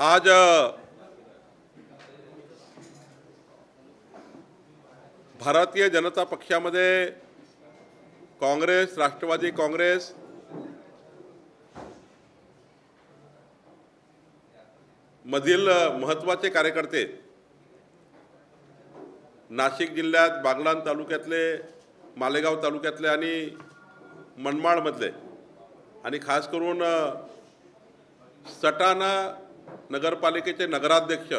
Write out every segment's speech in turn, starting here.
आज भारतीय जनता पक्षामध्ये काँग्रेस, राष्ट्रवादी काँग्रेस, मधील महत्त्वाचे कार्यकर्ते नाशिक जिल्ह्यात बागलाण तालुक्यातले, मालेगाव तालुक्यातले आणि मनमाडमधले आणि खास करून सटाणा नगरपालिकेचे नगराध्यक्ष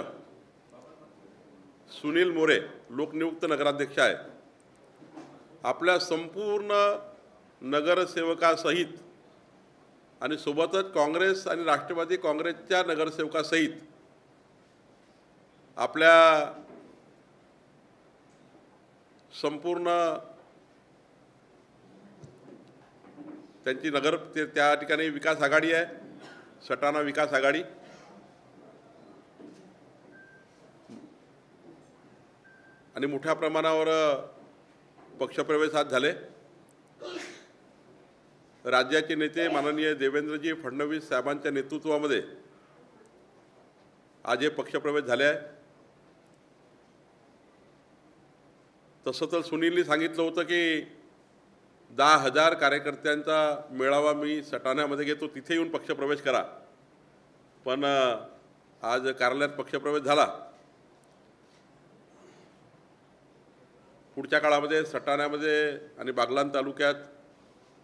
सुनील मोरे लोकनियुक्त नगराध्यक्ष आहे। आपल्या संपूर्ण नगरसेवकासहित आणि सोबतच काँग्रेस आणि राष्ट्रवादी काँग्रेसच्या नगरसेवकासहित आपल्या संपूर्ण त्यांची त्या ठिकाणी विकास आघाडी आहे, सटाणा विकास आघाडी, आणि मोठ्या प्रमाणावर पक्षप्रवेश आज झाले। राज्याचे नेते माननीय देवेंद्रजी फडणवीस साहेबांच्या नेतृत्वामध्ये आज हे पक्षप्रवेश झाले आहे। तसं तर सुनीलनी सांगितलं होतं की 10,000 कार्यकर्त्यांचा मेळावा मी सटाण्यामध्ये घेतो, तिथे येऊन पक्षप्रवेश करा, पण आज कार्यालयात पक्षप्रवेश झाला। पुढच्या काळामध्ये सटाण्यामध्ये आणि बागलाण तालुक्यात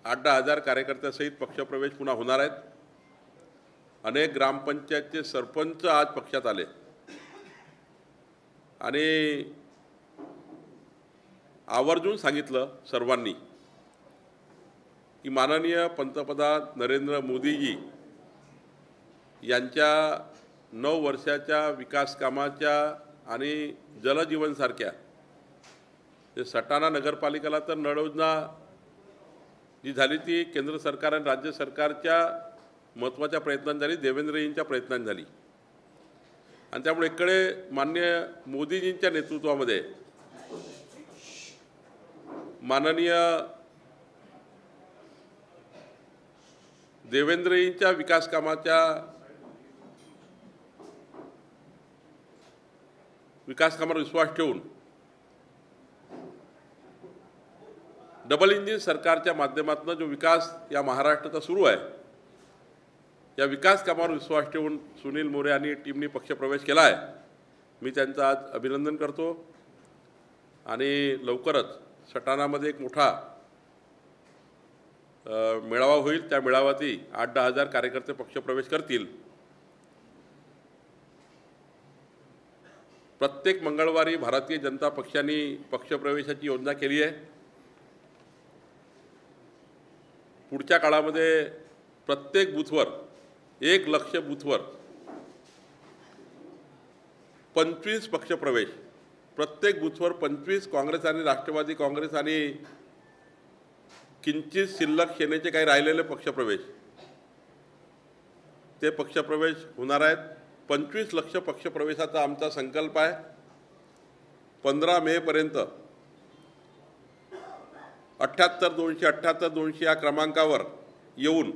8-10,000 कार्यकर्त्यासहित पक्षप्रवेश पुन्हा होणार आहेत। अनेक ग्रामपंचायतचे सरपंच आज पक्षात आले आणि आवर्जून सांगितलं सर्वांनी की माननीय पंतप्रधान नरेंद्र मोदीजी यांच्या 9 वर्षाच्या विकास कामाच्या आणि जलजीवनसारख्या जे सटाणा नगरपालिकेला तर नळ योजना जी झाली ती केंद्र सरकार आणि राज्य सरकारच्या महत्त्वाच्या प्रयत्नांनी झाली, देवेंद्रजींच्या प्रयत्नांनी झाली, आणि त्यामुळे इकडे माननीय मोदीजींच्या नेतृत्वामध्ये माननीय देवेंद्रजींच्या विकास कामावर विश्वास ठेवून डबल इंजिन सरकारच्या माध्यमातून जो विकास या महाराष्ट्राचा सुरू आहे, या विकास कामावर विश्वास ठेवून सुनील मोरे आणि टीमने पक्षप्रवेश केला आहे। मी त्यांचं आज अभिनंदन करतो आणि लवकरच सटाणामध्ये एक मोठा मेळावा होईल। त्या मेळाव्यातही 8-10,000 कार्यकर्ते पक्षप्रवेश करतील। प्रत्येक मंगळवारी भारतीय जनता पक्षाने पक्षप्रवेशाची योजना केली आहे। पुढच्या काळामध्ये प्रत्येक बूथवर 1 लाख बूथवर 25 पक्षप्रवेश, प्रत्येक बूथवर 25 काँग्रेस आणि राष्ट्रवादी काँग्रेस आणि किंचित शिल्लक सेनेचे काही राहिलेले पक्षप्रवेश, ते पक्षप्रवेश होणार आहेत। 25 लाख पक्षप्रवेशाचा आमचा संकल्प आहे। 15 मे पर्यंत 78-278-200 या क्रमांकावर येऊन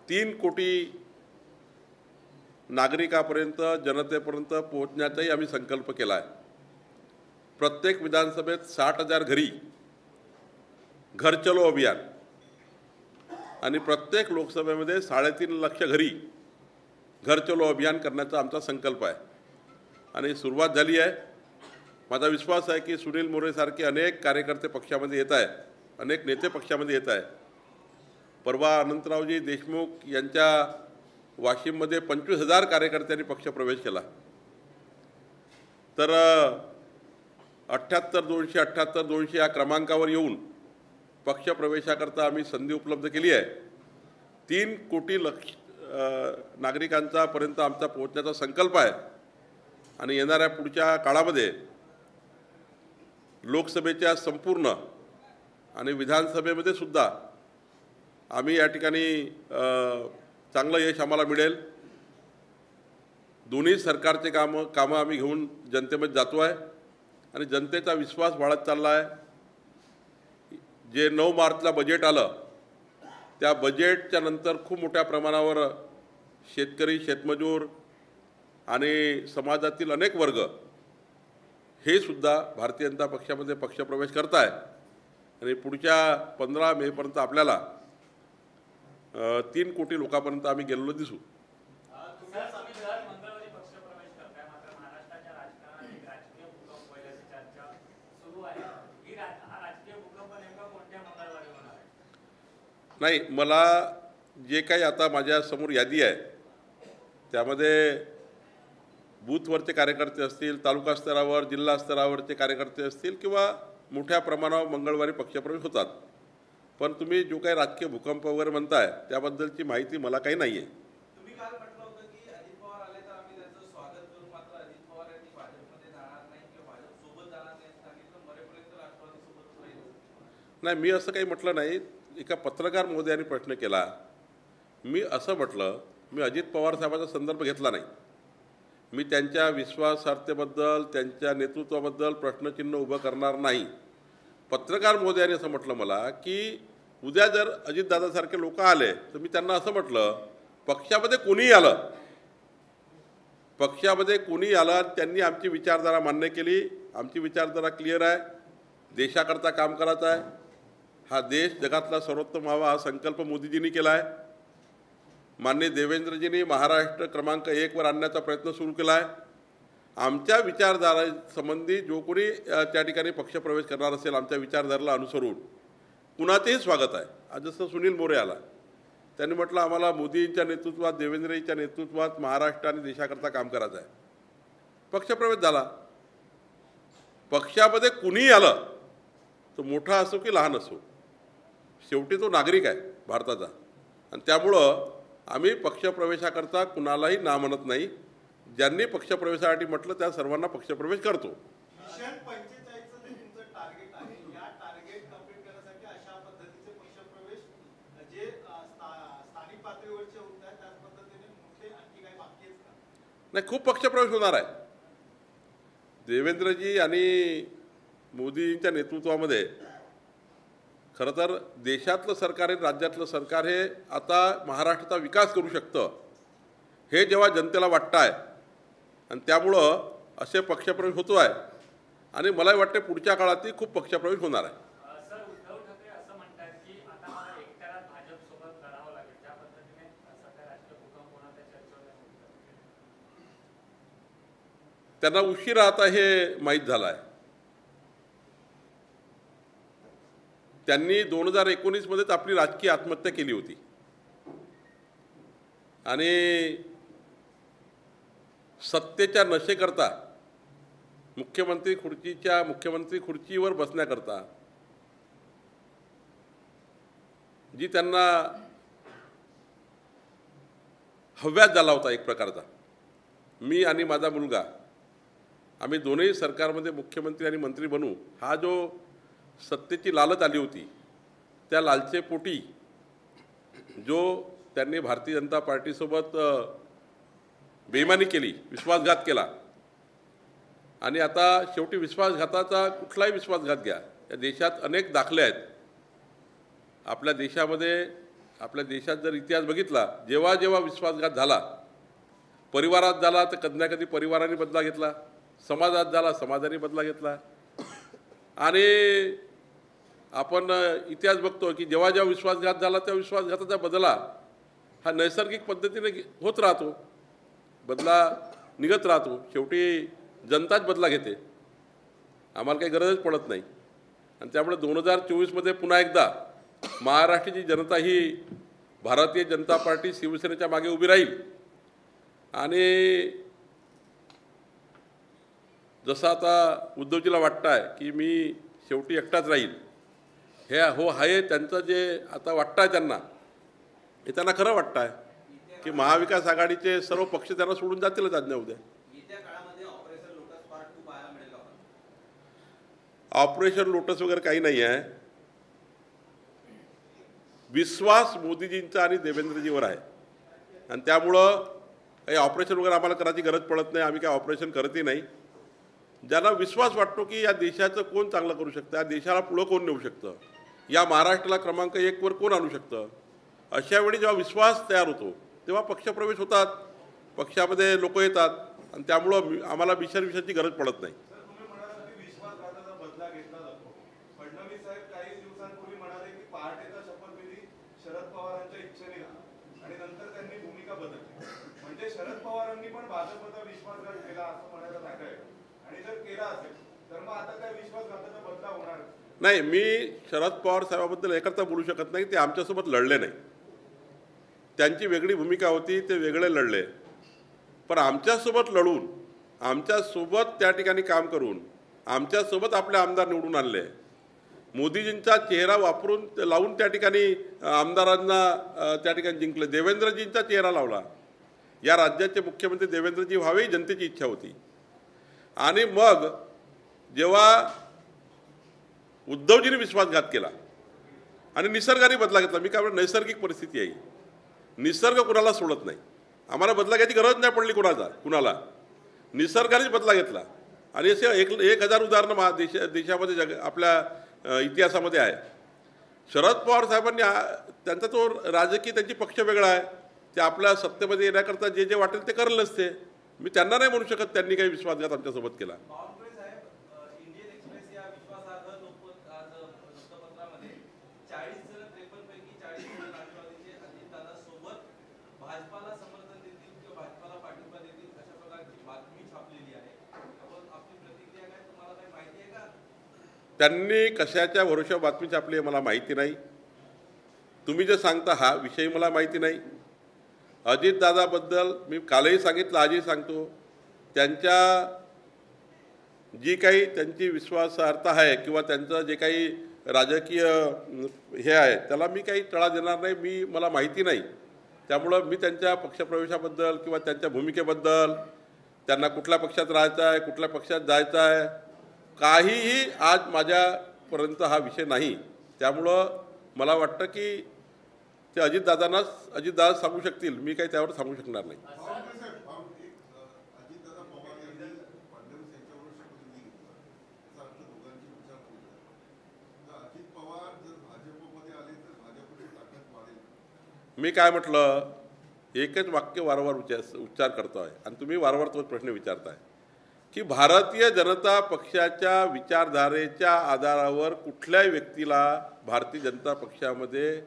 3 कोटी नागरिकांपर्यंत, जनतेपर्यंत पोहोचण्याचाही आम्ही संकल्प केला आहे। प्रत्येक विधानसभेत 60,000 घरी घर चलो अभियान आणि प्रत्येक लोकसभेमध्ये 3.5 लाख घरी घर चलो अभियान करण्याचा आमचा संकल्प आहे आणि सुरुवात झाली आहे। माझा विश्वास आहे की सुनील मोरे सारखे अनेक कार्यकर्ते पक्षामध्ये येत आहेत, अनेक नेते पक्षामध्ये येत आहेत। परवा अनंतरावजी देशमुख यांच्या वाशिममध्ये 25,000 कार्यकर्त्यांनी पक्षप्रवेश केला, तर 78-200-78-200 या क्रमांकावर येऊन पक्षप्रवेशाकरता आम्ही संधी उपलब्ध केली आहे। 3 कोटी नागरिकांचा पर्यंत आमचा पोहोचण्याचा संकल्प आहे आणि येणाऱ्या पुढच्या काळामध्ये लोकसभेच्या संपूर्ण आणि विधानसभेमध्ये सुद्धा आम्ही या ठिकाणी चांगलं यश आम्हाला मिळेल। दोन्ही सरकारचे कामं आम्ही घेऊन जनतेमध्ये जातो आहे आणि जनतेचा विश्वास वाढत चालला आहे। जे 9 मार्चला बजेट आलं, त्या बजेटच्या नंतर खूप मोठ्या प्रमाणावर शेतकरी, शेतमजूर आणि समाजातील अनेक वर्ग हे सुद्धा भारतीय जनता पक्षामध्ये पक्षप्रवेश करत आहे आणि पुढच्या 15 मेपर्यंत आपल्याला 3 कोटी लोकांपर्यंत आम्ही गेलेलो दिसू. नाही, मला जे काही आता माझ्यासमोर यादी आहे त्यामध्ये बूथवरचे कार्यकर्ते असतील, तालुका स्तरावर, जिल्हा स्तरावरचे कार्यकर्ते असतील किंवा मोठ्या प्रमाणावर मंगळवारी पक्षप्रवेश होतात. पण तुम्ही जो काही राजकीय भूकंप वगैरे म्हणताय त्याबद्दलची माहिती मला काही नाही आहे. तुम्ही काल म्हटलं होतं की अजित पवार आले तर आम्ही त्यांचं स्वागत करू, मात्र अजित पवार यांनी भाजपमध्ये जाणार नाही किंवा भाजपसोबत जाणार नाही सांगितलं, मरेपर्यंत राष्ट्रवादीसोबत राहील. नाही, मी असं काही म्हटलं नाही. एका पत्रकार महोदयांनी प्रश्न केला. मी असं म्हटलं, मी अजित पवार साहेबांचा संदर्भ घेतला नाही. मी त्यांच्या विश्वासार्हतेबद्दल, त्यांच्या नेतृत्वाबद्दल प्रश्नचिन्ह उभं करणार नाही. पत्रकार महोदयांनी असं म्हटलं मला की उद्या जर अजितदादासारखे लोक आले तर मी त्यांना असं म्हटलं, पक्षामध्ये कोणीही आलं, पक्षामध्ये कोणीही आलं, त्यांनी आमची विचारधारा मान्य केली. आमची विचारधारा क्लिअर आहे. देशाकरता काम करायचं आहे. हा देश जगातला सर्वोत्तम व्हावा हा संकल्प मोदीजींनी केला आहे. माननीय देवेंद्रजींनी महाराष्ट्र क्रमांक 1 वर आणण्याचा प्रयत्न सुरू केला आहे. आमच्या विचारधारासंबंधी जो कोणी त्या ठिकाणी पक्षप्रवेश करणार असेल, आमच्या विचारधारेला अनुसरून कुणाचेही स्वागत आहे. आज जसं सुनील मोरे आला, त्यांनी म्हटलं आम्हाला मोदींच्या नेतृत्वात, देवेंद्रजींच्या नेतृत्वात महाराष्ट्र आणि देशाकरता काम करायचं आहे. पक्षप्रवेश झाला. पक्षामध्ये कुणीही आलं, तो मोठा असो की लहान असो, शेवटी तो नागरिक आहे भारताचा. आणि त्यामुळं आम्ही पक्षप्रवेशाकरता कुणालाही ना म्हणत नाही. ज्यांनी पक्षप्रवेशासाठी म्हटलं त्या सर्वांना पक्षप्रवेश करतो. मिशन 45चं जे तुमचं टार्गेट आहे, या टार्गेट कंप्लीट करण्यासाठी अशा पद्धतीचे पक्षप्रवेश जे स्थानिक पातळीवरचे होत आहेत त्याच पद्धतीने मोठे आणखी काही बाकी आहेत का? नाही, खूप पक्षप्रवेश होणार आहे. देवेंद्रजी आणि मोदींच्या नेतृत्वामध्ये खरं तर देशातलं सरकार आणि राज्यातलं सरकार हे आता महाराष्ट्राचा विकास करू शकतं हे जेव्हा जनतेला वाटतं आहे आणि त्यामुळं असे पक्षप्रवेश होतो आहे. आणि मलाही वाटते पुढच्या काळातही खूप पक्षप्रवेश होणार आहे. सर, उद्धव ठाकरे असं म्हणतात की आता मला एकट्याला भाजपसोबत लढावं लागेल, त्या पद्धतीने सध्या राजकीय भूकंप होण्याच्या चर्चा. त्यांना उशिरा आता हे माहीत झालं आहे. त्यांनी 2019मध्येच आपली राजकीय आत्महत्या केली होती आणि सत्तेच्या नशेकरता मुख्यमंत्री खुर्चीवर बसण्याकरता जी त्यांना हव्यास झाला होता एक प्रकारचा, मी आणि माझा मुलगा आम्ही दोन्ही सरकारमध्ये मुख्यमंत्री आणि मंत्री बनू, हा जो सत्तेची लालच आली होती, त्या लालचेपोटी जो त्यांनी भारतीय जनता पार्टीसोबत बेईमानी केली, विश्वासघात केला. आणि आता शेवटी विश्वासघाताचा कुठलाही विश्वासघात घ्या, या देशात अनेक दाखले आहेत. आपल्या देशात जर इतिहास बघितला, जेव्हा जेव्हा विश्वासघात झाला, परिवारात झाला तर कधी ना कधी परिवाराने बदला घेतला, समाजात झाला समाजाने बदला घेतला. आणि आपण इतिहास बघतो की जेव्हा जेव्हा विश्वासघात झाला त्या विश्वासघाताचा बदला हा नैसर्गिक पद्धतीने होत राहतो, बदला निघत राहतो. शेवटी जनताच बदला घेते, आम्हाला काही गरजच पडत नाही. आणि त्यामुळे 2024मध्ये पुन्हा एकदा महाराष्ट्राची जनता ही भारतीय जनता पार्टी शिवसेनेच्या मागे उभी राहील. आणि जसं आता उद्धवजीला वाटतं आहे की मी शेवटी एकटाच राहील, हे आहे त्यांचं जे आता वाटतं आहे त्यांना, हे त्यांना खरं वाटतं आहे की महाविकास आघाडीचे सर्व पक्ष त्यांना सोडून जातीलच आज ना उद्या. ऑपरेशन लोटस वगैरे काही नाही आहे. विश्वास मोदीजींचा आणि देवेंद्रजीवर आहे आणि त्यामुळं काही ऑपरेशन वगैरे आम्हाला करायची गरज पडत नाही. आम्ही काही ऑपरेशन करतही नाही. ज्यांना विश्वास वाटतो की या देशाचं कोण चांगलं करू शकतं, या देशाला पुढं कोण नेऊ शकतं, या महाराष्ट्राला क्रमांक 1 वर कोण आणू शकतं, अशा वेळी जेव्हा विश्वास तयार होतो तेव्हा पक्षप्रवेश होतात, पक्षामध्ये लोक येतात आणि त्यामुळं आम्हाला विषयाची गरज पडत नाही. सर, तुम्ही म्हणालात की विश्वासघाताचा बदला घेतला जातो. फडणवीस साहेब काही दिवसांपूर्वी म्हणाले की पहाटेचा शपथविधी शरद पवारांच्या इच्छेने झाला आणि नंतर त्यांनी भूमिका बदलली. म्हणजे शरद पवारांनी पण भाजपचा विश्वासघात केला असं म्हणायला जागा आहे. आणि जर केला असेल तर मग आता काय विश्वासघाताचा बदला होणार नाही. मी शरद पवार साहेबाबद्दल एकत्र बोलू शकत नाही. ते आमच्यासोबत लढले नाही, त्यांची वेगळी भूमिका होती, ते वेगळे लढले. पण आमच्यासोबत लढून, आमच्यासोबत त्या ठिकाणी काम करून, आमच्यासोबत आपले आमदार निवडून आणले. मोदीजींचा चेहरा वापरून लावून त्या ठिकाणी आमदारांना त्या ठिकाणी जिंकले. देवेंद्रजींचा चेहरा लावला. या राज्याचे मुख्यमंत्री देवेंद्रजी व्हावे ही जनतेची इच्छा होती. आणि मग जेव्हा उद्धवजींनी विश्वासघात केला आणि निसर्गाने बदला घेतला, मी काय म्हणतो नैसर्गिक परिस्थिती आहे, निसर्ग कुणाला सोडत नाही. आम्हाला बदला घ्यायची गरज नाही पडली कुणाला, निसर्गानेच बदला घेतला. आणि असे 1000 उदाहरणं देशामध्ये आपल्या इतिहासामध्ये आहे. शरद पवार साहेबांनी त्यांचा तो राजकीय त्यांची पक्ष वेगळा आहे, ते आपल्या सत्तेमध्ये येण्याकरता जे जे वाटेल ते करेलच. ते मी त्यांना नाही म्हणू शकत त्यांनी काही विश्वासघात आमच्यासोबत केला. इंडियन एक्सप्रेस या विश्वासार्ह आज वृत्तपत्रामध्ये 40 जण 53 पैकी 40 जण राष्ट्रवादीचे अजितदादांसोबत भाजपाला समर्थन देतील किंवा भाजपाला पाठिंबा देतील अशा प्रकारची बातमी छापलेली आहे. आपण आपली प्रतिक्रिया काय, तुम्हाला काही माहिती आहे का? त्यांनी कशाच्या भरोश्यावर बातमी छापली मला माहिती नाही. तुम्ही जे सांगता हा विषय मला माहिती नाही. अजितदादाबद्दल मी कालही सांगितलं, आजही सांगतो, त्यांच्या जी काही त्यांची विश्वासार्हता आहे किंवा त्यांचं जे काही राजकीय हे आहे त्याला मी काही तडा देणार नाही. मला माहिती नाही. त्यामुळं मी त्यांच्या पक्षप्रवेशाबद्दल किंवा त्यांच्या भूमिकेबद्दल, त्यांना कुठल्या पक्षात राहायचं आहे, कुठल्या पक्षात जायचं आहे, काहीही आज माझ्यापर्यंत हा विषय नाही. त्यामुळं मला वाटतं की ते अजितदादा सांगू शकतील, मी काही त्यावर सांगू शकणार नाही. मी काय म्हटलं, एकच वाक्य वारंवार उच्चार करतो आहे आणि तुम्ही वारंवार तोच प्रश्न विचारताय की भारतीय जनता पक्षाच्या विचारधारेच्या आधारावर कुठल्याही व्यक्तीला भारतीय जनता पक्षामध्ये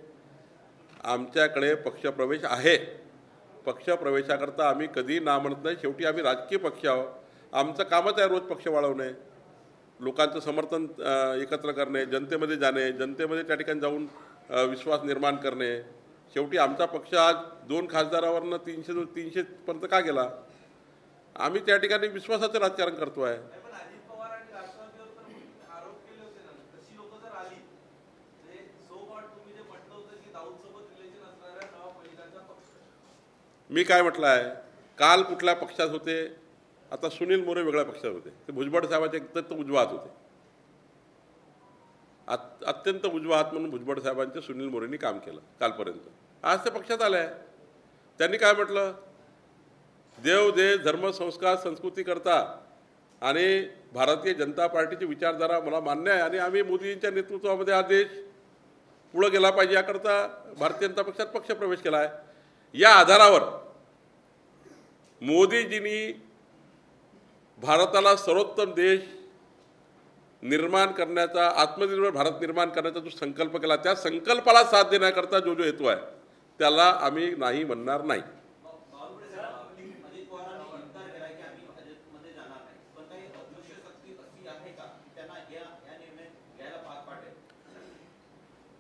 आमच्याकडे पक्षप्रवेश आहे. पक्षप्रवेशाकरता आम्ही कधी ना म्हणत नाही. शेवटी आम्ही राजकीय पक्ष आहोत. आमचं कामच आहे रोज पक्ष वाढवणे, लोकांचं समर्थन एकत्र करणे, जनतेमध्ये जाणे, जनतेमध्ये त्या ठिकाणी जाऊन विश्वास निर्माण करणे. शेवटी आमचा पक्ष आज 2 खासदारावरनं 300 पर्यंत का गेला? आम्ही त्या ठिकाणी विश्वासाचं राजकारण करतो आहे. मी काय म्हटलं आहे, काल कुठल्या पक्षात होते, आता सुनील मोरे वेगळ्या पक्षात होते, ते भुजबळ साहेबाचे अत्यंत उजवा हात होते. अत्यंत उजवा हात म्हणून भुजबळ साहेबांचे सुनील मोरेंनी काम केलं कालपर्यंत. आज ते पक्षात आले आहे. त्यांनी काय म्हटलं, देव देश धर्म संस्कार संस्कृती करता आणि भारतीय जनता पार्टीची विचारधारा मला मान्य आहे आणि आम्ही मोदींच्या नेतृत्वामध्ये हा देश पुढे गेला पाहिजे याकरता भारतीय जनता पक्षात पक्षप्रवेश केला आहे. या आधारावर मोदीजींनी भारताला सर्वोत्तम देश निर्माण करण्याचा, आत्मनिर्भर भारत निर्माण करण्याचा जो संकल्प केला, त्या संकल्पाला साथ देण्याकरता जो हेतू आहे त्याला आम्ही नाही म्हणणार नाही.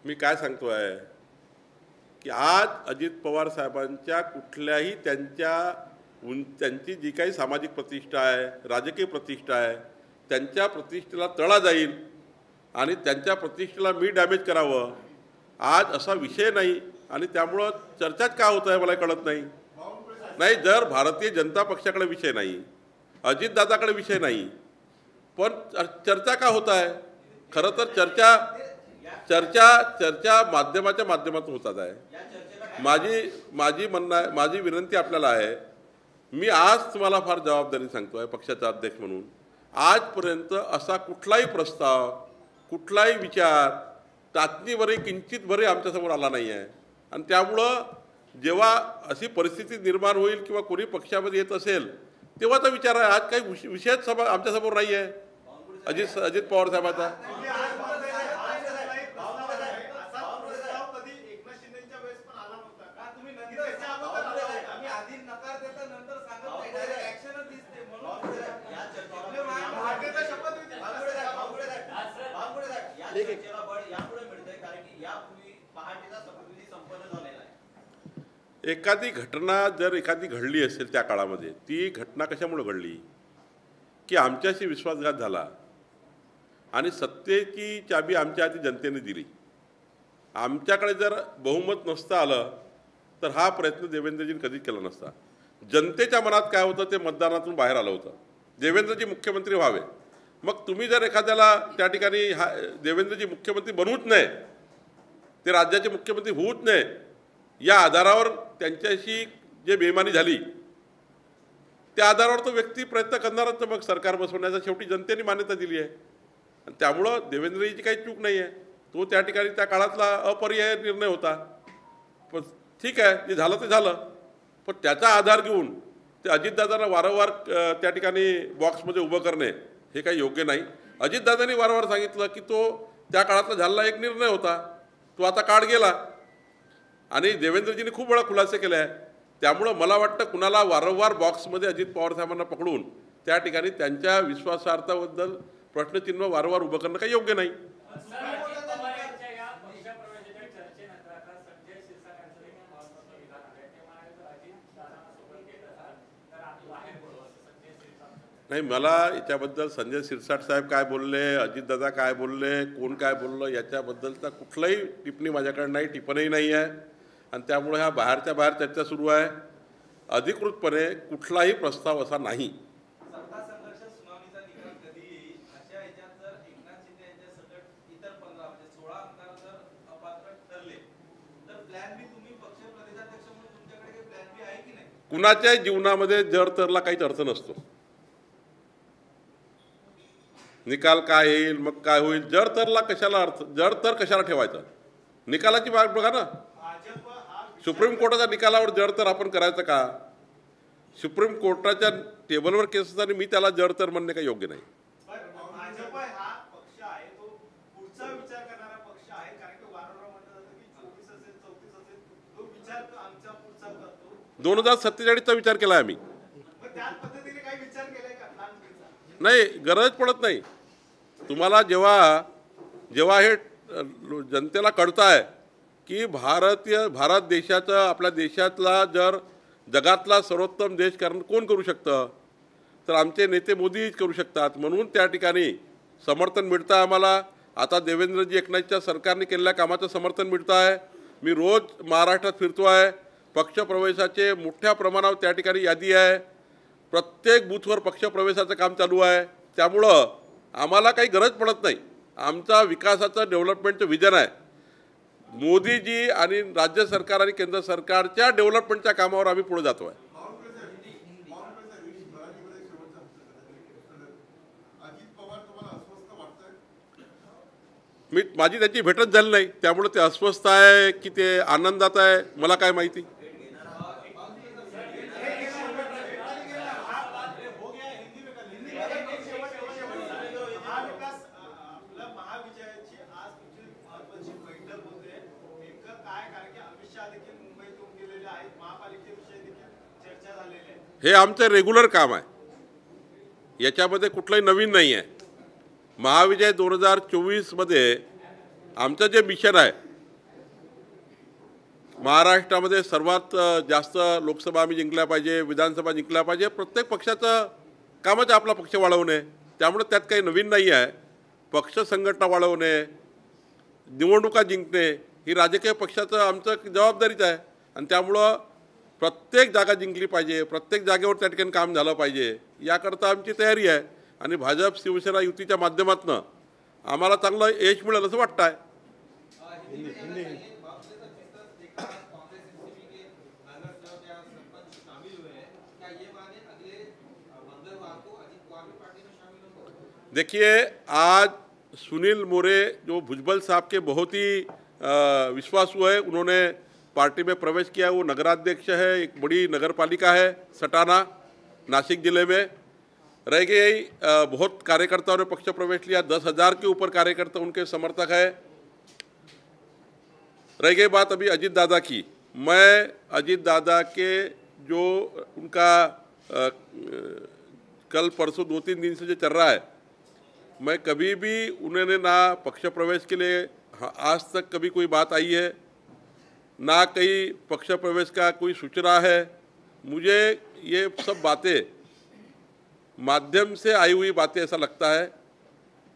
मी काय सांगतो आहे की आज अजित पवार साहेबांच्या कुठल्याही त्यांची जी काही सामाजिक प्रतिष्ठा आहे, राजकीय प्रतिष्ठा आहे, त्यांच्या प्रतिष्ठेला तडा जाईल आणि त्यांच्या प्रतिष्ठेला मी डॅमेज करावं आज असा विषय नाही. आणि त्यामुळं चर्चाच का होत आहे मला कळत नाही. नाही, जर भारतीय जनता पक्षाकडे विषय नाही, अजितदादाकडे विषय नाही, पण चर्चा का होत आहे? खरं तर चर्चा माध्यमाच्या माध्यमातून होतात आहे. माझी विनंती आपल्याला आहे, मी आज तुम्हाला फार जबाबदारी सांगतो आहे पक्षाचा अध्यक्ष म्हणून, आजपर्यंत असा कुठलाही प्रस्ताव, कुठलाही विचार चाचणीवरही किंचितभरही आमच्यासमोर आला नाही आहे. आणि त्यामुळं जेव्हा अशी परिस्थिती निर्माण होईल किंवा कोणी पक्षामध्ये येत असेल तेव्हाचा विचार आहे. आज काही विषयच आमच्यासमोर नाही आहे अजित पवार साहेबाचा. एखादी घटना जर एखादी घडली असेल त्या काळामध्ये, ती घटना कशामुळे घडली की आमच्याशी विश्वासघात झाला आणि सत्तेची चाबी आमच्या हाती जनतेने दिली. आमच्याकडे जर बहुमत नसतं आलं तर हा प्रयत्न देवेंद्रजींनी कधीच केला नसता. जनतेच्या मनात काय होतं ते मतदानातून बाहेर आलं होतं, देवेंद्रजी मुख्यमंत्री व्हावे. मग तुम्ही जर एखाद्याला त्या ठिकाणी देवेंद्रजी मुख्यमंत्री बनवूच नाही, ते राज्याचे मुख्यमंत्री होऊच नाही, या आधारावर त्यांच्याशी जे बेईमानी झाली त्या आधारावर तो व्यक्ती प्रयत्न करणारच. मग सरकार बसवण्याचा शेवटी जनतेने मान्यता दिली आहे आणि त्यामुळं देवेंद्रजीची काही चूक नाही आहे. तो त्या ठिकाणी त्या काळातला अपर्याय निर्णय होता. पण ठीक आहे, जे झालं ते झालं. पण त्याचा आधार घेऊन ते अजितदादांना वारंवार त्या ठिकाणी बॉक्समध्ये उभं करणे हे काही योग्य नाही. अजितदादांनी वारंवार सांगितलं की तो त्या काळातला झालेला एक निर्णय होता, तो आता काळ गेला. आणि देवेंद्रजींनी खूप वेळा खुलासे केले आहे. त्यामुळं मला वाटतं कुणाला वारंवार बॉक्समध्ये अजित पवार साहेबांना पकडून त्या ठिकाणी त्यांच्या विश्वासार्थाबद्दल प्रश्नचिन्ह वारंवार उभं करणं काही योग्य नाही. नाही, मला याच्याबद्दल संजय शिरसाट साहेब काय बोलले, अजितदादा काय बोलले, कोण काय बोललं याच्याबद्दलचा कुठलाही टिप्पणी माझ्याकडे नाही, टिप्पणी नाही आहे. आणि त्यामुळे ह्या बाहेरच्या बाहेर चर्चा सुरू आहे. अधिकृतपणे कुठलाही प्रस्ताव असा नाही. कुणाच्याही जीवनामध्ये जर तरला काहीच अर्थ नसतो. निकाल काय येईल मग काय होईल, जर तरला कशाला अर्थ, जर तर कशाला ठेवायचा. निकालाची बाब बघा ना, सुप्रीम कोर्टाच्या निकालावर जर तर आपण करायचं का? सुप्रीम कोर्टाच्या टेबलवर केस असताना मी त्याला जर तर म्हणणे काही योग्य नाही. भाजप हा पक्ष आहे तो पुढचा विचार करणारा पक्ष आहे, कारण की वारंवार म्हटलं जातं की 24 असेल 34 असेल तो विचार आमचा पुढचा करतो. 2047चा विचार केला आम्ही. मग त्याच पद्धतीने काही विचार केलाय का? नाही, गरज पडत नाही. तुम्हाला जेव्हा हे जनतेला कळतं आहे की भारत देशाचा, आपल्या देशातला जर जगातला सर्वोत्तम देश कोण करू शकतं, तर आमचे नेते मोदीच करू शकतात. म्हणून त्या ठिकाणी समर्थन मिळतं आहे आम्हाला. आता देवेंद्रजी एकनाथच्या सरकारने केलेल्या कामाचं समर्थन मिळतं आहे. मी रोज महाराष्ट्रात फिरतो आहे. पक्षप्रवेशाचे मोठ्या प्रमाणावर त्या ठिकाणी यादी आहे. प्रत्येक बूथवर पक्षप्रवेशाचं काम चालू आहे. त्यामुळं आम्हाला काही गरज पडत नाही. आमचा विकासाचं डेव्हलपमेंटचं विजन आहे. मोदीजी आणि राज्य सरकार आणि केंद्र सरकारच्या डेव्हलपमेंटच्या कामावर आम्ही पुढे जातो आहे. माझी त्याची भेटच झाली नाही, त्यामुळे ते अस्वस्थ आहे की ते आनंदात आहे मला काय माहिती. हे आमचं रेग्युलर काम आहे, याच्यामध्ये कुठलंही नवीन नाही आहे. महाविजय 2024मध्ये आमचं जे मिशन आहे, महाराष्ट्रामध्ये सर्वात जास्त लोकसभा आम्ही जिंकल्या पाहिजे, विधानसभा जिंकल्या पाहिजे. प्रत्येक पक्षाचं कामच आपला पक्ष वाढवणे. त्यामुळे त्यात काही नवीन नाही आहे. पक्ष संघटना वाढवणे, निवडणुका जिंकणे ही राजकीय पक्षाचं आमचं जबाबदारीच आहे. आणि त्यामुळं प्रत्येक जागा जिंकली पाहिजे, प्रत्येक जागेवर त्या ठिकाणी काम झालं पाहिजे, याकरता आमची तयारी आहे. आणि भाजप शिवसेना युतीच्या माध्यमातून आम्हाला चांगलं यश मिळेल असं वाटतं आहे. देखिए, आज सुनील मोरे जो भुजबल साहब के बहुत ही विश्वासु है, उन्होंने पार्टी में प्रवेश किया वो नगराध्यक्ष है, एक बड़ी नगर पालिका है सटाना, नासिक जिले में। रह गई बहुत कार्यकर्ताओं ने पक्ष प्रवेश लिया, 10,000 के ऊपर कार्यकर्ता उनके समर्थक है। रह गई बात अभी अजीत दादा की। मैं अजीत दादा के जो उनका कल परसों 2-3 दिन से जो चल रहा है, मैं कभी भी उन्होंने ना पक्ष प्रवेश के लिए आज तक कभी कोई बात आई है, ना कहीं पक्ष प्रवेश का कोई सूचना है। मुझे ये सब बातें माध्यम से आई हुई बातें ऐसा लगता है।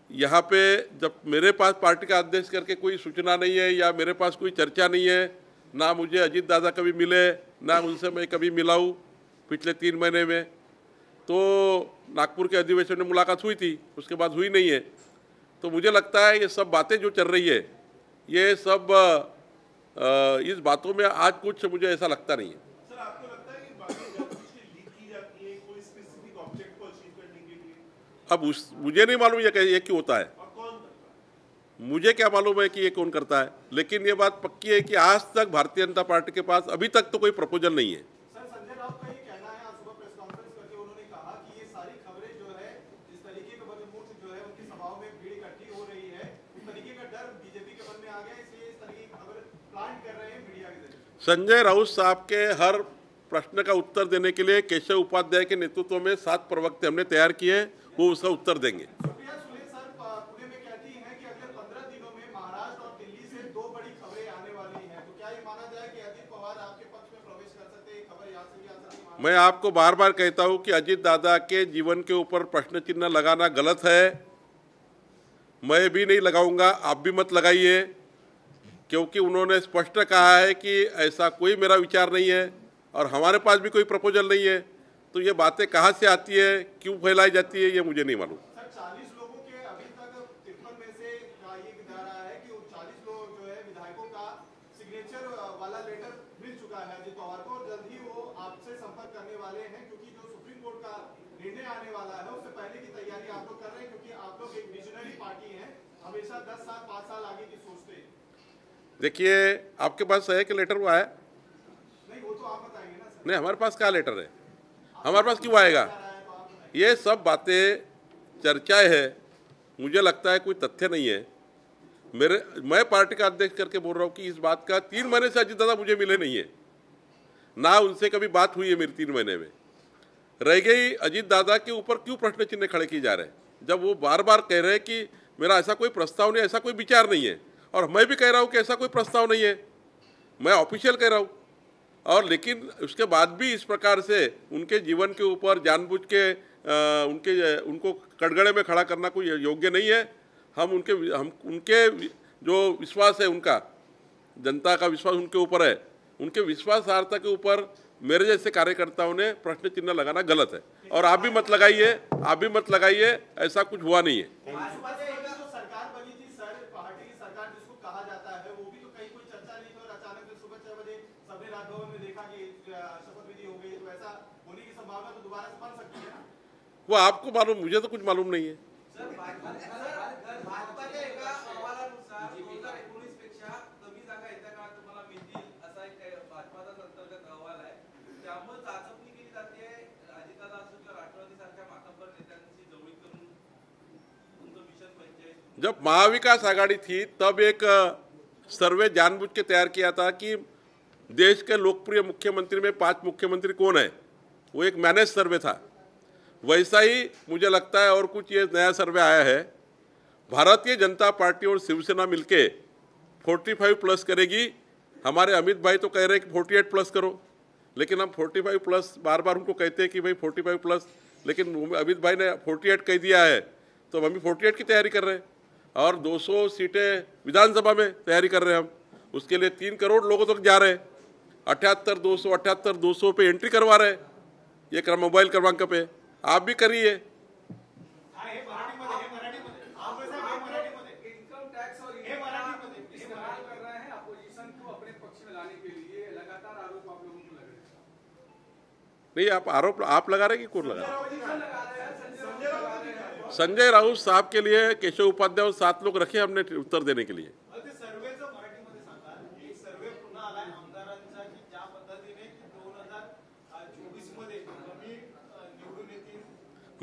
यहाँ पे जब मेरे पास पार्टी का अध्यक्ष करके कोई सूचना नहीं है या मेरे पास कोई चर्चा नहीं है, ना मुझे अजीत दादा कभी मिले, ना उनसे मैं कभी मिला हूँ पिछले 3 महीने में। तो नागपुर के अधिवेशन में मुलाकात हुई थी, उसके बाद हुई नहीं है। तो मुझे लगता है ये सब बातें जो चल रही है, ये सब इस बातों में आज कुछ मुझे ऐसा लगता नहीं है। सर, आपको लगता है कि बातें लीक की जाती है कोई स्पेसिफिक ऑब्जेक्ट को अचीव करने के लिए? अब मुझे नहीं मालूम ये क्यों होता है, और कौन करता है? मुझे क्या मालूम है कि ये कौन करता है, लेकिन ये बात पक्की है कि आज तक भारतीय जनता पार्टी के पास अभी तक तो कोई प्रपोजल नहीं है। सर, संजय राउत का ये कहना है, आज सुबह प्रेस कॉन्फ्रेंस करके उन्होंने कहा कि ये सारी खबरें जो है, जिस तरीके के बदमूठ जो है उनकी सभाओं में भीड़ इकट्ठी हो रही है, उस तरीके का डर बीजेपी के मन में आ गया, इसलिए इस तरीके की खबर प्लांट कर रहे हैं मीडिया के जरिए। संजय राउत साहब के हर प्रश्न का उत्तर देने के लिए केशव उपाध्याय के नेतृत्व में 7 प्रवक्ता हमने तैयार किए, वो उसका उत्तर देंगे। सुप्रिया सुले सर पुणे में कहती हैं कि अगले 15 दिनों में महाराष्ट्र और दिल्ली से 2 बड़ी खबरें आने वाली हैं, तो क्या ये माना जाए कि अजीत पवार आपके पक्ष में प्रवेश कर सकते हैं? खबर यहाँ से भी आ सकती है। मैं आपको बार बार कहता हूं कि अजीत दादा के जीवन के ऊपर प्रश्न चिन्ह लगाना गलत है। मैं भी नहीं लगाऊंगा, आप भी मत लगाइए, क्योंकि उन्होंने स्पष्ट कहा है कि ऐसा कोई मेरा विचार नहीं है और हमारे पास भी कोई प्रपोजल नहीं है। तो ये बातें कहाँ से आती है, क्यों फैलाई जाती है, ये मुझे नहीं मालूम। सर, 40 लोगों के अभी तक 53 में से ये जा रहा है कि 40 लोग जो है विधायकों का सिग्नेचर वाला लेटर मिल चुका है अजीत पवार को, और जल्द ही वो आपसे संपर्क करने वाले हैं, क्योंकि जो सुप्रीम कोर्ट का निर्णय आने वाला है उससे पहले की तैयारी आप लोग कर रहे हैं, क्योंकि आप लोग एक विजनरी पार्टी है, हमेशा 10 साल 5 साल आगे की सोचते हैं। देखिए, आपके पास है कि लेटर वो आया? नहीं, वो तो आप बताएंगे ना सर। नहीं, हमारे पास क्या लेटर है, हमारे पास क्यों आएगा? ये सब बातें चर्चाएं है, मुझे लगता है कोई तथ्य नहीं है। मैं पार्टी का अध्यक्ष करके बोल रहा हूँ कि इस बात का 3 महीने से अजीत दादा मुझे मिले नहीं है, ना उनसे कभी बात हुई है मेरी 3 महीने में। रह गई अजीत दादा के ऊपर क्यों प्रश्न चिन्ह खड़े किए जा रहे हैं, जब वो बार बार कह रहे हैं कि मेरा ऐसा कोई प्रस्ताव नहीं, ऐसा कोई विचार नहीं है, और मैं भी कह रहा हूँ कि ऐसा कोई प्रस्ताव नहीं है, मैं ऑफिशियल कह रहा हूँ। और लेकिन उसके बाद भी इस प्रकार से उनके जीवन के ऊपर जानबूझ के उनको कटघरे में खड़ा करना कोई योग्य नहीं है। हम उनके जो विश्वास है, उनका जनता का विश्वास उनके ऊपर है, उनके विश्वासार्हता के ऊपर मेरे जैसे कार्यकर्ताओं ने प्रश्न चिन्ह लगाना गलत है। और आप भी मत लगाइए, ऐसा कुछ हुआ नहीं है। सरकार बनी थी सर, पार्टी की सरकार जिसको कहा जाता है, वो भी तो कहीं कोई चर्चा नहीं थी, और अचानक से सुबह 6 बजे सबने राजभवन में देखा कि शपथ विधि हो गई, तो ऐसा होने की संभावना तो दोबारा से बन सकती है ना? वो आपको मालूम, मुझे तो कुछ मालूम नहीं है। भाजपाच्या एका अहवालानुसार 2019 पेक्षा कमी जागा येत्या काळात तुम्हाला मिळतील असा एक भाजपाचाच अंतर्गत अहवाल आहे. त्यामुळे चाचपणी केली जाते अजितदादा असो किंवा राष्ट्रवादी सारख्या मातब्बर नेत्यांची जवळीक करून तुमचं मिशन 45. जब महाविकास आघाड़ी थी तब एक सर्वे जानबूझ के तैयार किया था कि देश के लोकप्रिय मुख्यमंत्री में 5 मुख्यमंत्री कौन है, वो एक मैनेज सर्वे था। वैसा ही मुझे लगता है और कुछ ये नया सर्वे आया है। भारतीय जनता पार्टी और शिवसेना मिलके 45 प्लस करेगी। हमारे अमित भाई तो कह रहे हैं कि 48 प्लस करो, लेकिन हम 45 प्लस बार बार उनको कहते हैं कि भाई 45 प्लस, लेकिन अमित भाई ने 48 कह दिया है, तो हम भी 48 की तैयारी कर रहे हैं। और 200 सीटें विधानसभा में तैयारी कर रहे हैं हम, उसके लिए 3 करोड़ लोगों तक जा रहे हैं। 78-200 पे एंट्री करवा रहे हैं, ये मोबाइल क्रमांक पे। आप भी करिए। इनकम टैक्स और इस्तेमाल कर रहे हैं अपोजिशन को अपने पक्ष में लाने के लिए, लगातार आरोप आप लोगों को लग रहे हैं। नहीं, आप आरोप आप लगा रहे हैं कि कौन लगा रहे हैं? संजय राउत साहब के लिए केशव उपाध्याय और 7 लोग रखे हमने उत्तर देने के लिए। सर्वेचं मराठीमध्ये सांगा, एक सर्वे पुन्हा आलाय आमदार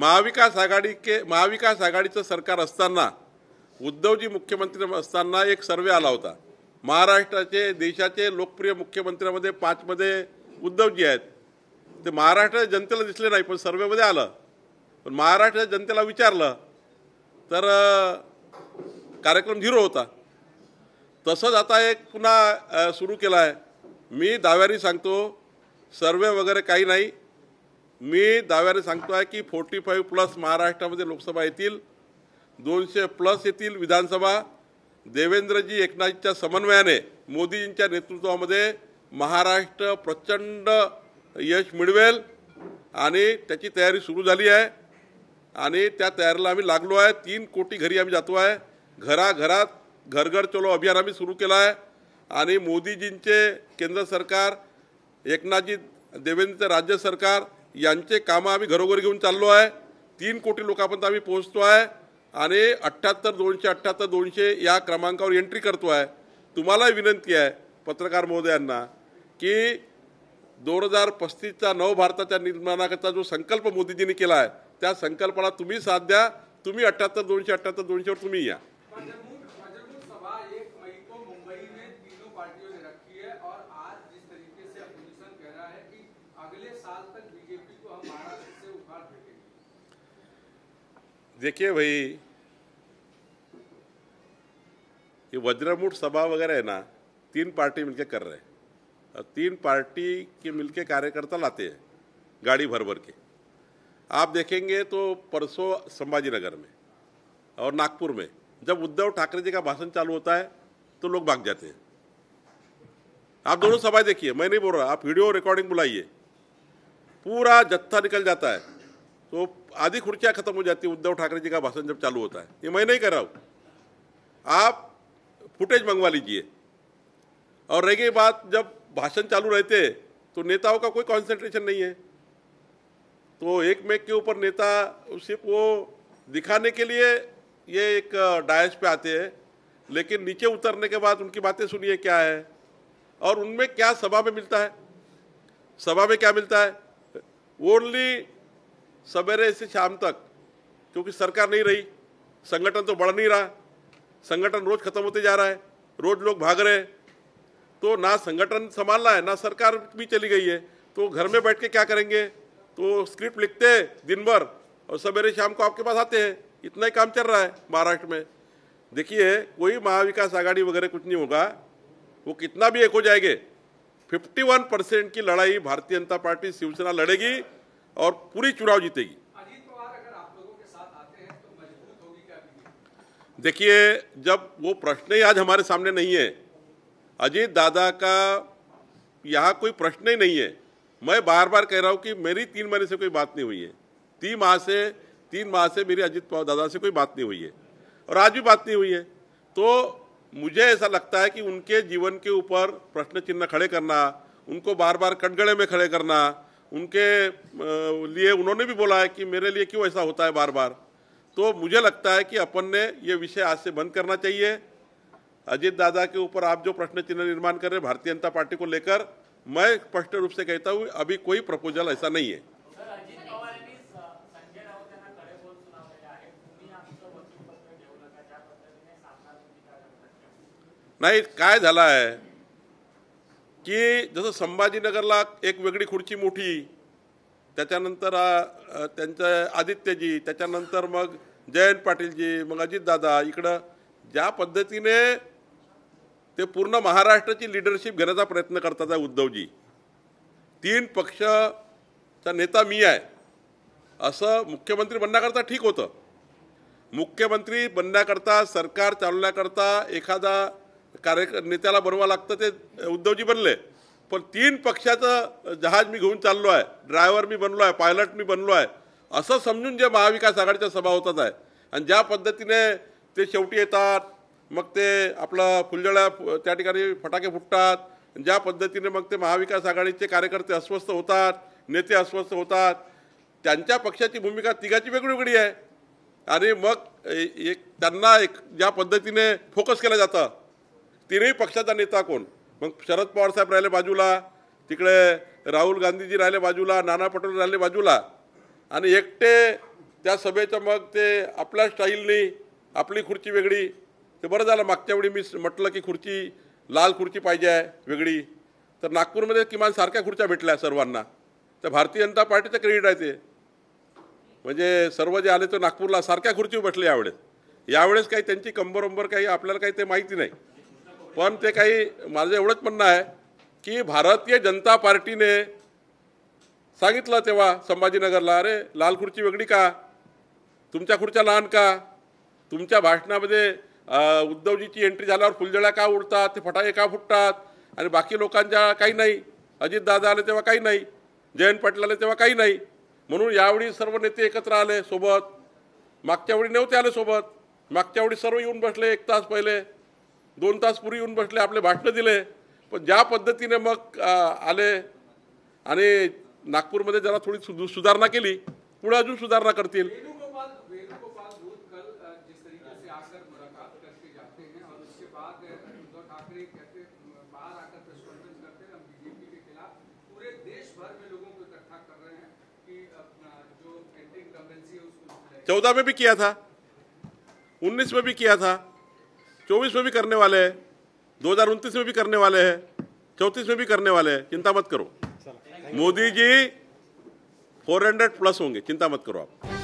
महाविकास आघाडीचं सरकार असताना उद्धवजी मुख्यमंत्री असताना एक सर्वे आला होता. महाराष्ट्राचे देशाचे लोकप्रिय मुख्यमंत्र्यांमध्ये 5मध्ये उद्धवजी आहेत. ते महाराष्ट्राच्या जनतेला दिसले नाही, पण सर्वेमध्ये आलं. पण महाराष्ट्राच्या जनतेला विचारलं तर कार्यक्रम 0 होता. तसंच आता एक पुन्हा सुरू केला आहे. मी दाव्याने सांगतो, सर्वे वगैरे काही नाही. मी दाव्याने सांगतो आहे की 45+ महाराष्ट्रामध्ये लोकसभा येतील, 200+ येतील विधानसभा. देवेंद्रजी एकनाथच्या समन्वयाने मोदीजींच्या नेतृत्वामध्ये महाराष्ट्र प्रचंड यश मिळवेल आणि त्याची तयारी सुरू झाली आहे आणि त्या तयारीला आम्ही लागलो आहे. 3 कोटी घरी आम्ही जातो आहे. घराघरात घर घर चलो अभियान आम्ही सुरू केलं आहे आणि मोदीजींचे केंद्र सरकार, एकनाथजी देवेंद्रचे राज्य सरकार यांचे कामं आम्ही घरोघरी घेऊन चाललो आहे. 3 कोटी लोकांपर्यंत आम्ही पोहोचतो आहे आणि 78-278-200 या क्रमांकावर एंट्री करतो आहे. तुम्हाला विनंती आहे पत्रकार महोदयांना की 2035चा नवभारताच्या निर्माणाचा जो संकल्प मोदीजींनी केला आहे त्या संकल्पाला तुम्ही साथ द्या. तुम्ही 78-278-200 वर तुम्ही या. वज्रमूट सभा 1 मई को मुंबई में तीनों पार्टियों ने रखी है और आज जिस तरीके से अपोजिशन कह रहा है कि अगले साल तक बीजेपी को हम महाराष्ट्र से उखाड़ फेंकेंगे. देखिए भाई, ये वज्रमूट सभा वगैरह है ना, 3 पार्टी मिलके कर रहे हैं और 3 पार्टी के मिलके कार्यकर्ता लाते हैं गाड़ी भर भर के. आप देखेंगे तो परसों संभाजीनगर में और नागपुर में जब उद्धव ठाकरे जी का भाषण चालू होता है तो लोग भाग जाते हैं. आप दोनों सभाएं देखिए, मैं नहीं बोल रहा, आप वीडियो रिकॉर्डिंग बुलाइए, पूरा जत्था निकल जाता है. तो आधी खुर्चियाँ खत्म हो जाती है उद्धव ठाकरे जी का भाषण जब चालू होता है. ये मैं नहीं कर रहा हूँ, आप फुटेज मंगवा लीजिए. और रह गई बात, जब भाषण चालू रहते तो नेताओं का कोई कंसंट्रेशन नहीं है. तो एक मेक के ऊपर नेता सिर्फ वो दिखाने के लिए ये एक डायस पे आते हैं, लेकिन नीचे उतरने के बाद उनकी बातें सुनिए क्या है और उनमें क्या सभा में मिलता है. सभा में क्या मिलता है? ओनली सवेरे से शाम तक, क्योंकि सरकार नहीं रही, संगठन तो बढ़ नहीं रहा, संगठन रोज खत्म होते जा रहा है, रोज लोग भाग रहे हैं. तो ना संगठन संभालना है, ना सरकार भी चली गई है. तो घर में बैठ के क्या करेंगे? तो स्क्रिप्ट लिखते हैं दिन भर और सवेरे शाम को आपके पास आते हैं. इतना ही काम चल रहा है महाराष्ट्र में. देखिए, कोई महाविकास आघाड़ी वगैरह कुछ नहीं होगा. वो कितना भी एक हो जाएंगे, 51% की लड़ाई भारतीय जनता पार्टी शिवसेना लड़ेगी और पूरी चुनाव जीतेगी. अजीत पवार अगर आप लोगों के साथ आते हैं तो मजबूत होगी क्या बीजेपी? देखिए, जब वो प्रश्न ही आज हमारे सामने नहीं है, अजीत दादा का यहाँ कोई प्रश्न ही नहीं है. मैं बार बार कह रहा हूँ कि मेरी 3 महीने से कोई बात नहीं हुई है. 3 माह से मेरी अजीत पवार दादा से कोई बात नहीं हुई है और आज भी बात नहीं हुई है. तो मुझे ऐसा लगता है कि उनके जीवन के ऊपर प्रश्न चिन्ह खड़े करना, उनको बार बार कटघरे में खड़े करना, उनके लिए उन्होंने भी बोला है कि मेरे लिए क्यों ऐसा होता है बार बार. तो मुझे लगता है कि अपन ने ये विषय आज से बंद करना चाहिए. अजीत दादा के ऊपर आप जो प्रश्न चिन्ह निर्माण कर रहे हैं भारतीय जनता पार्टी को लेकर, मैं स्पष्ट रूप से कहता हूँ अभी कोई प्रपोजल ऐसा नहीं है. सर, अजित पवार यांनी संजय राऊत यांना कडे बोल सुनावलेले आहेत. तुम्ही आमचं वकीलपत्र घेऊ नका, ज्या पद्धतीने सामना तुम्ही काय करता? नाही, काय झालं आहे की जसं संभाजीनगरला एक वेगळी खुर्ची मोठी, त्याच्यानंतर त्यांचं आदित्यजी, त्याच्यानंतर मग जयंत पाटीलजी, मग अजितदादा, इकडं ज्या पद्धतीने ते पूर्ण महाराष्ट्राची लीडरशिप घेण्याचा प्रयत्न करतात आहे उद्धवजी. 3 पक्षाचा नेता मी आहे असं मुख्यमंत्री बनण्याकरता ठीक होतं. मुख्यमंत्री बनण्याकरता, सरकार चालवण्याकरता एखादा नेत्याला बनवावं लागतं, ते उद्धवजी बनले. पण 3 पक्षाचं जहाज मी घेऊन चाललो आहे, ड्रायव्हर मी बनलो आहे, पायलट मी बनलो आहे असं समजून जे महाविकास आघाडीच्या सभा होतात आहे आणि ज्या पद्धतीने ते शेवटी येतात, मग ते आपला फुलझड्या त्या ठिकाणी फटाके फुटतात, ज्या पद्धतीने मग ते महाविकास आघाडीचे कार्यकर्ते अस्वस्थ होतात, नेते अस्वस्थ होतात, त्यांच्या पक्षाची भूमिका तिघाची वेगवेगळी आहे. आणि मग त्यांना ज्या पद्धतीने फोकस केलं जातं, 3ही पक्षाचा नेता कोण, मग शरद पवार साहेब राहिले बाजूला, तिकडे राहुल गांधीजी राहिले बाजूला, नाना पटोले राहिले बाजूला आणि एकटे त्या सभेचं मग ते आपल्या स्टाईलनी आपली खुर्ची वेगळी. ते बरं झालं मागच्या वेळी मी म्हटलं की खुर्ची लाल खुर्ची पाहिजे आहे वेगळी, तर नागपूरमध्ये किमान सारख्या खुर्च्या भेटल्या सर्वांना. तर भारतीय जनता पार्टीचं क्रेडिट आहे ते. म्हणजे सर्व जे आले तर नागपूरला सारख्या खुर्ची बसले यावेळेस काही त्यांची कंबरंबर काही आपल्याला काही ते माहिती नाही. पण ते काही माझं एवढंच म्हणणं आहे की भारतीय जनता पार्टीने सांगितलं तेव्हा संभाजीनगरला, अरे लाल खुर्ची वेगळी का, तुमच्या खुर्च्या लहान का, तुमच्या भाषणामध्ये उद्धवजीची एंट्री झाल्यावर फुलझड्या का उडतात, ते फटाके का फुटतात आणि बाकी लोकांच्या काही नाही. अजितदादा आले तेव्हा काही नाही, जयंत पाटील आले तेव्हा काही नाही. म्हणून यावेळी सर्व नेते एकत्र आले सोबत. मागच्या वेळी नव्हते आले सोबत. मागच्या वेळी सर्व येऊन बसले 1 तास पहिले, 2 तास पूर्वी येऊन बसले, आपले भाषणं दिले. पण ज्या पद्धतीने मग आले आणि नागपूरमध्ये जरा थोडी सुधारणा केली, पुढे अजून सुधारणा करतील. वेणुगोपाल दूध कल जिस तरीके से आकर मुलाकात करके जाते हैं और उसके बाद उद्धव ठाकरे कहते बाहर आकर प्रेस कॉन्फ्रेंस करते हैं, हम बीजेपी के खिलाफ पूरे देश भर में लोगों को इकट्ठा कर रहे हैं कि जो एंटी इनकम्बेंसी है उसको 14 में भी किया था, 19 में भी किया था, 24 में भी करने वाले हैं, 2029 में भी करने वाले हैं, 34 में भी करने वाले हैं. चिंता मत करो, मोदी जी 400+ होंगे, चिंता मत करो आप.